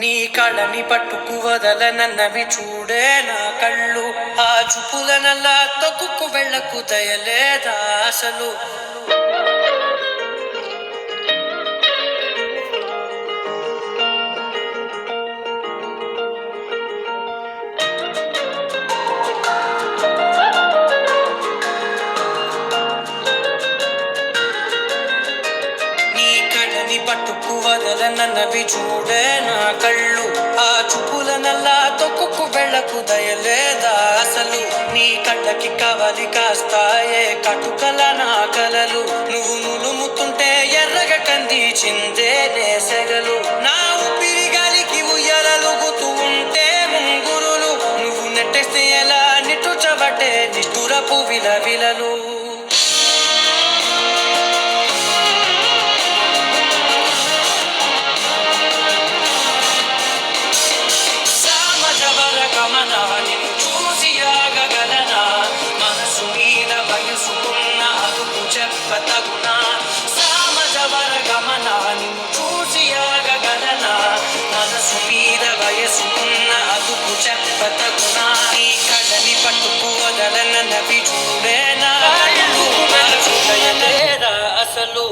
నీ కళని పట్టుకు వదలనన్నవి చూడే నా కళ్ళు. ఆ చూపులనల్లా తొక్కుకు వెళ్ళకు దయలేదా అసలు. పట్టుకు వదలనన్నవి చూడే నా కళ్ళు. ఆ చూపులనల్లా తొక్కుకు వెళ్ళకు దయలేదా అసలు. నీ కళ్ళకి కవలి కాస్తాయే కటుకల నా కలలు. నువ్వు నులుముతుంటే ఎర్రగ కంది చిందే నేసెగలు. నా ఊపిరి గాలికి ఉయ్యలలుగుతూ ఉంటే ముంగురులు. నువ్వు నెట్టేస్తే ఎలా నిట్టుచబట్టే నిష్ఠురపు విలవిలలు. నిన్ను చూసి ఆగగలనా, మనసు మీద వయసుకున్న అదుపు చెప్పతగునా. సామజవర గమన నిన్ను చూసి ఆగగలనా, మనసు మీద వయసుకున్న అదుపు చెప్పతగునా. నీ కళ్ళని పట్టుకు వదలనన్నవి చూడేనా లేదా అసలు.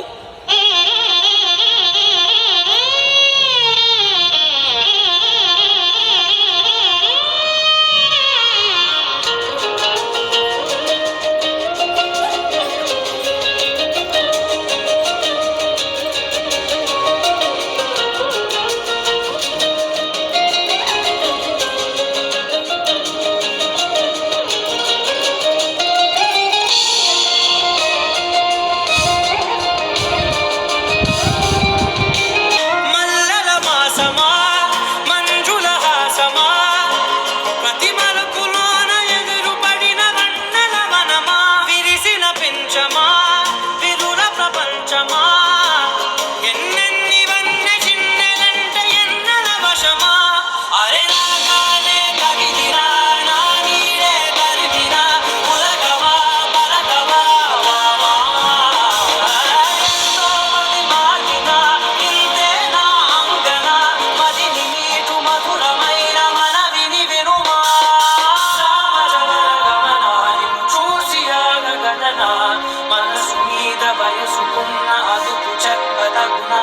మనసు మీద వయసుకున్న అదుపు చెప్పదగునా.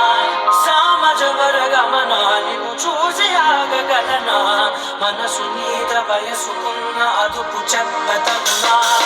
సామజవర గమన నిన్ను చూసి ఆగగలనా, మనసు మీద వయసుకున్న అదుపు చెప్పదగునా.